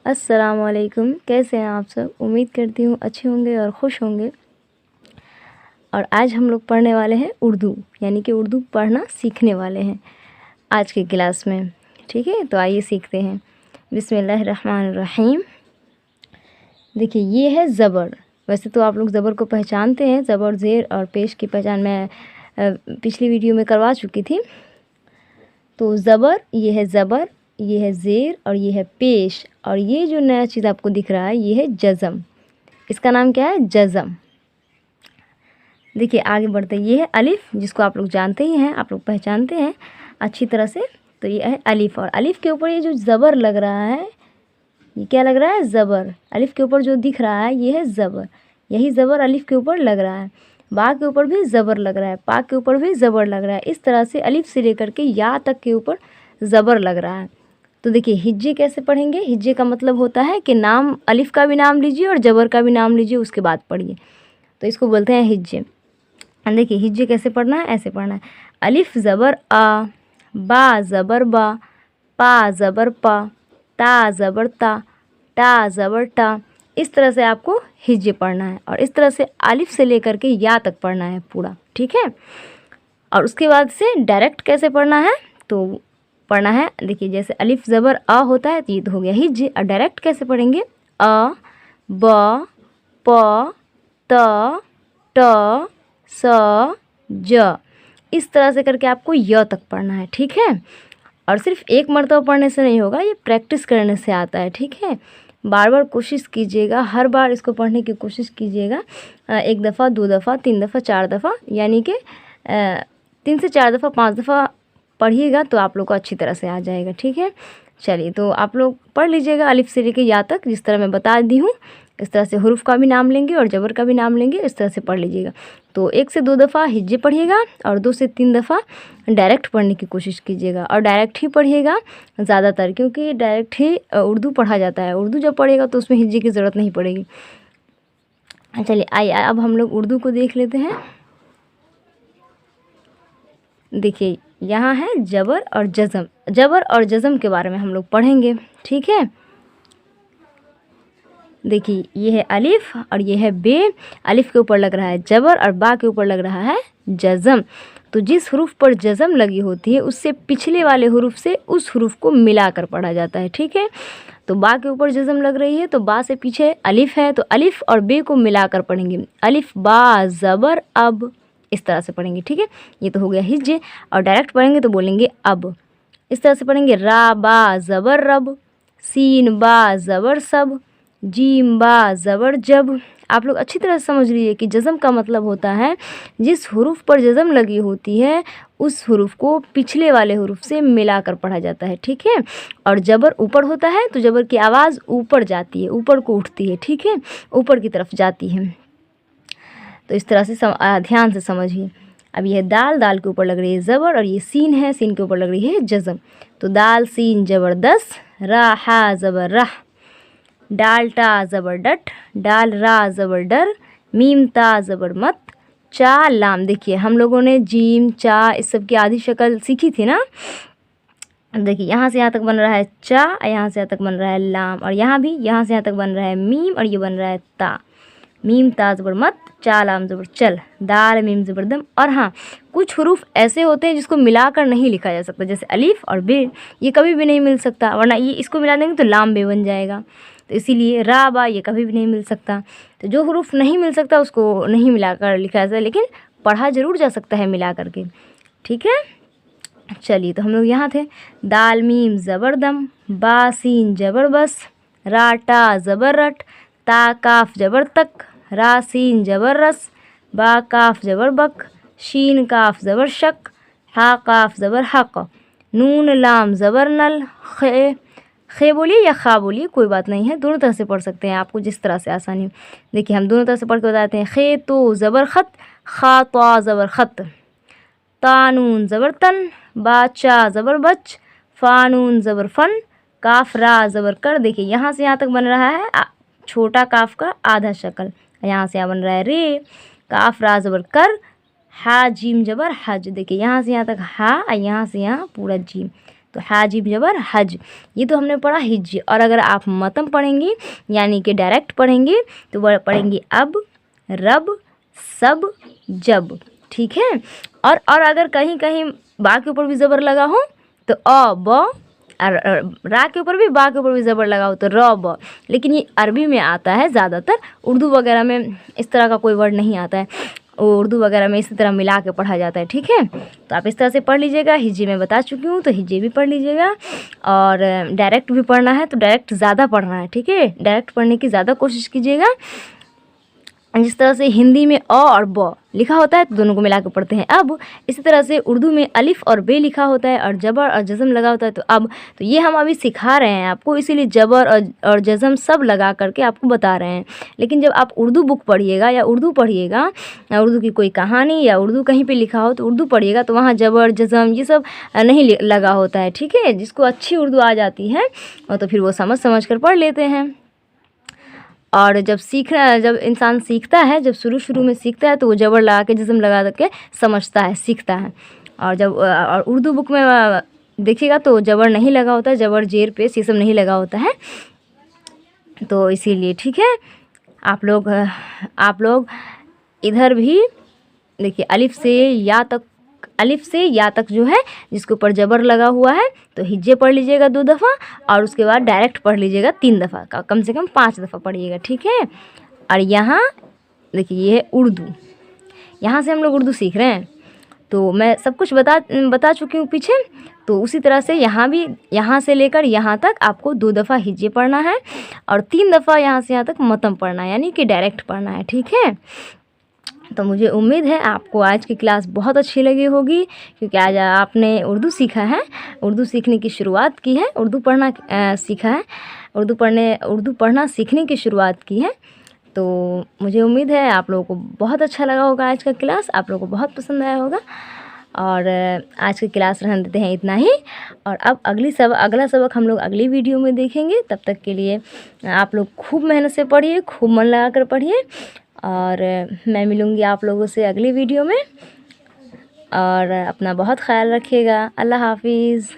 अस्सलामुअलैकुम। कैसे हैं आप सब? उम्मीद करती हूँ अच्छे होंगे और खुश होंगे। और आज हम लोग पढ़ने वाले हैं उर्दू, यानी कि उर्दू पढ़ना सीखने वाले हैं आज की क्लास में। ठीक है, तो आइए सीखते हैं। बिस्मिल्लाहिर्रहमानिर्रहीम। देखिए, ये है ज़बर। वैसे तो आप लोग ज़बर को पहचानते हैं, ज़बर, ज़ेर और पेश की पहचान मैं पिछली वीडियो में करवा चुकी थी। तो ज़बर, ये है ज़बर, ये है ज़ेर और ये है पेश, और ये जो नया चीज़ आपको दिख रहा है ये है जज़म। इसका नाम क्या है? जज़म। देखिए आगे बढ़ते, ये है अलिफ़, जिसको आप लोग जानते ही हैं, आप लोग पहचानते हैं अच्छी तरह से। तो ये है अलिफ़, और अलिफ़ के ऊपर ये जो ज़बर लग रहा है, ये क्या लग रहा है? ज़बर। अलिफ़ के ऊपर जो दिख रहा है ये है ज़बर। यही ज़बर अलिफ़ के ऊपर लग रहा है। बा के ऊपर भी ज़बर लग रहा है, पा के ऊपर भी ज़बर लग रहा है। इस तरह से अलिफ़ से लेकर के या तक के ऊपर ज़बर लग रहा है। तो देखिए हिज्जे कैसे पढ़ेंगे? हिज्जे का मतलब होता है कि नाम, अलिफ़ का भी नाम लीजिए और ज़बर का भी नाम लीजिए, उसके बाद पढ़िए। तो इसको बोलते हैं हिज्जे। देखिए हिज्जे कैसे पढ़ना है? ऐसे पढ़ना है। अलिफ़ ज़बर आ, बा ज़बर बा, पा ज़बर पा, ता ज़बर ता, टा ज़बर टा। इस तरह से आपको हिज्जे पढ़ना है, और इस तरह से अलिफ़ से लेकर के या तक पढ़ना है पूरा। ठीक है, और उसके बाद से डायरेक्ट कैसे पढ़ना है? तो पढ़ना है, देखिए जैसे अलिफ़ ज़बर अ होता है तो ये तो हो गया हिज्जे। और डायरेक्ट कैसे पढ़ेंगे? अ, ब, प, त, ट, स, ज। इस तरह से करके आपको य तक पढ़ना है। ठीक है, और सिर्फ एक मरतबा पढ़ने से नहीं होगा, ये प्रैक्टिस करने से आता है। ठीक है, बार बार कोशिश कीजिएगा, हर बार इसको पढ़ने की कोशिश कीजिएगा। एक दफ़ा, 2 दफ़ा, 3 दफ़ा, 4 दफ़ा, यानी कि 3 से 4 दफ़ा, 5 दफ़ा पढ़िएगा तो आप लोग को अच्छी तरह से आ जाएगा। ठीक है, चलिए तो आप लोग पढ़ लीजिएगा अलिफ़ से लेके या तक, जिस तरह मैं बता दी हूँ। इस तरह से हुरूफ का भी नाम लेंगे और ज़बर का भी नाम लेंगे, इस तरह से पढ़ लीजिएगा। तो 1 से 2 दफ़ा हिज्जे पढ़िएगा और 2 से 3 दफ़ा डायरेक्ट पढ़ने की कोशिश कीजिएगा, और डायरेक्ट ही पढ़िएगा ज़्यादातर, क्योंकि डायरेक्ट ही उर्दू पढ़ा जाता है। उर्दू जब पढ़ेगा तो उसमें हिज्जे की ज़रूरत नहीं पड़ेगी। चलिए आइए अब हम लोग उर्दू को देख लेते हैं। देखिए यहाँ है ज़बर और जज़म। ज़बर और जज़म के बारे में हम लोग पढ़ेंगे। ठीक है, देखिए ये है अलिफ़ और ये है बे। अलिफ़ के ऊपर लग रहा है ज़बर और बा के ऊपर लग रहा है जज़म। तो जिस हरूफ पर जज़म लगी होती है उससे पिछले वाले हरूफ से उस हरूफ को मिलाकर पढ़ा जाता है। ठीक है, तो बा के ऊपर जज़म लग रही है तो बा से पीछे अलिफ़ है, तो अलिफ़ और बे को मिलाकर पढ़ेंगे। अलिफ़ बा ज़बर अब, इस तरह से पढ़ेंगे। ठीक है, ये तो हो गया हिज्जे। और डायरेक्ट पढ़ेंगे तो बोलेंगे अब, इस तरह से पढ़ेंगे। रा बा ज़बर रब, सीन बा ज़बर सब, जीम बा ज़बर जब। आप लोग अच्छी तरह से समझ लीजिए कि जज़म का मतलब होता है जिस हुरूफ पर जज़म लगी होती है उस हुरूफ को पिछले वाले हुरूफ से मिलाकर पढ़ा जाता है। ठीक है, और ज़बर ऊपर होता है तो ज़बर की आवाज़ ऊपर जाती है, ऊपर को उठती है। ठीक है, ऊपर की तरफ जाती है। तो इस तरह से ध्यान से समझिए। अब यह दाल, दाल के ऊपर लग रही है ज़बर, और ये सीन है, सीन के ऊपर लग रही है जज़म। तो दाल सीन ज़बरदस्त, रा हा ज़बर राह, डाल टा ज़बर डट, डाल रा ज़बर डर, मीम ता ज़बर मत, चा लाम। देखिए हम लोगों ने जीम, चा इस सब की आधी शक्ल सीखी थी ना। देखिए यहाँ से यहाँ तक बन रहा है चा, यहाँ से यहाँ तक बन रहा है लाम, और यहाँ भी यहाँ से यहाँ तक बन रहा है मीम, और ये बन रहा है ता। मीम ता ज़बर मत, चा लाम ज़बर चल, दाल मीम ज़बर दम। और हाँ, कुछ हुरूफ ऐसे होते हैं जिसको मिलाकर नहीं लिखा जा सकता, जैसे अलिफ़ और बे, ये कभी भी नहीं मिल सकता, वरना ये इसको मिला देंगे तो लाम बे बन जाएगा। तो इसीलिए रा बा ये कभी भी नहीं मिल सकता। तो जो हुरूफ नहीं मिल सकता उसको नहीं मिलाकर लिखा जा सकता, लेकिन पढ़ा ज़रूर जा सकता है मिला करके। ठीक है, चलिए तो हम लोग यहाँ थे। दाल मीम ज़बर दम, बा सीन ज़बर बस, रा टा ज़बर रट, ता काफ ज़बर तक, रा सीन ज़बर रस, बा काफ ज़बर बक, शीन काफ ज़बर शक, हा काफ ज़बर हक, नून लाम ज़बर नल, खे बोलिए या खा बोलिए, कोई बात नहीं है, दोनों तरह से पढ़ सकते हैं, आपको जिस तरह से आसानी हो। देखिए हम दोनों तरह से पढ़ के बताते हैं। खे तो ज़बर ख़त, खा तो ज़बर ख़त, तानून ज़बर तन, बाचा ज़बर बच, फ़ानून ज़बर फ़न, काफ रा ज़बर कर। देखिए यहाँ से यहाँ तक बन रहा है छोटा काफ का आधा शक्ल, यहाँ से यहाँ बन रहा है रे, काफ रा ज़बर कर, हा जीम ज़बर हज। देखिए यहाँ से यहाँ तक हा, यहाँ से यहाँ पूरा जीम, तो हाजिम ज़बर हज, ये तो हमने पढ़ा हिज। और अगर आप मतम पढ़ेंगी यानी कि डायरेक्ट पढ़ेंगी तो वह पढ़ेंगी अब, रब, सब, जब, ठीक है। और अगर कहीं कहीं बा के ऊपर भी ज़बर लगा हो तो अ, ब, और रा के ऊपर भी, बा के ऊपर भी ज़बर लगा हो तो र, ब। लेकिन ये अरबी में आता है ज़्यादातर, उर्दू वगैरह में इस तरह का कोई वर्ड नहीं आता है, उर्दू वगैरह में इसी तरह मिला के पढ़ा जाता है, ठीक है। तो आप इस तरह से पढ़ लीजिएगा। हिज्जे मैं बता चुकी हूँ तो हिज्जे भी पढ़ लीजिएगा, और डायरेक्ट भी पढ़ना है तो डायरेक्ट ज़्यादा पढ़ना है, ठीक है। डायरेक्ट पढ़ने की ज़्यादा कोशिश कीजिएगा। जिस तरह से हिंदी में अ और ब लिखा होता है तो दोनों को मिला के पढ़ते हैं अब, इसी तरह से उर्दू में अलिफ और बे लिखा होता है और जबर और जज़म लगा होता है तो अब। तो ये हम अभी सिखा रहे हैं आपको, इसीलिए जबर और जज़म सब लगा करके आपको बता रहे हैं। लेकिन जब आप उर्दू बुक पढ़िएगा या उर्दू पढ़िएगा, या उर्दू की कोई कहानी या उर्दू कहीं पर लिखा हो तो उर्दू पढ़िएगा तो वहाँ जबर जज़म ये सब नहीं लगा होता है, ठीक है। जिसको अच्छी उर्दू आ जाती है तो फिर वो समझ कर पढ़ लेते हैं। और जब इंसान सीखता है, जब शुरू में सीखता है तो वो जबर लगा के जज़म लगा के समझता है, सीखता है। और जब और उर्दू बुक में देखिएगा तो जबर नहीं लगा होता है, जबर जेर पेश ये सब नहीं लगा होता है, तो इसीलिए, ठीक है। आप लोग इधर भी देखिए अलिफ से या तक जो है जिसके ऊपर जबर लगा हुआ है तो हिज्जे पढ़ लीजिएगा 2 दफ़ा, और उसके बाद डायरेक्ट पढ़ लीजिएगा 3 दफ़ा, कम से कम 5 दफ़ा पढ़िएगा, ठीक है। और यहाँ देखिए ये है उर्दू, यहाँ से हम लोग उर्दू सीख रहे हैं, तो मैं सब कुछ बता चुकी हूँ पीछे। तो उसी तरह से यहाँ भी, यहाँ से लेकर यहाँ तक आपको 2 दफ़ा हिज्जे पढ़ना है और 3 दफ़ा यहाँ से यहाँ तक मतम पढ़ना है, यानी कि डायरेक्ट पढ़ना है, ठीक है। तो मुझे उम्मीद है आपको आज की क्लास बहुत अच्छी लगी होगी, क्योंकि आज आपने उर्दू सीखा है, उर्दू सीखने की शुरुआत की है, उर्दू पढ़ना सीखा है, उर्दू पढ़ना सीखने की शुरुआत की है। तो मुझे उम्मीद है आप लोगों को बहुत अच्छा लगा होगा आज का क्लास, आप लोगों को बहुत पसंद आया होगा। और आज की क्लास रहने देते हैं इतना ही, और अब अगला सबक हम लोग अगली वीडियो में देखेंगे। तब तक के लिए आप लोग खूब मेहनत से पढ़िए, खूब मन लगा कर पढ़िए, और मैं मिलूँगी आप लोगों से अगली वीडियो में। और अपना बहुत ख्याल रखिएगा। अल्लाह हाफिज़।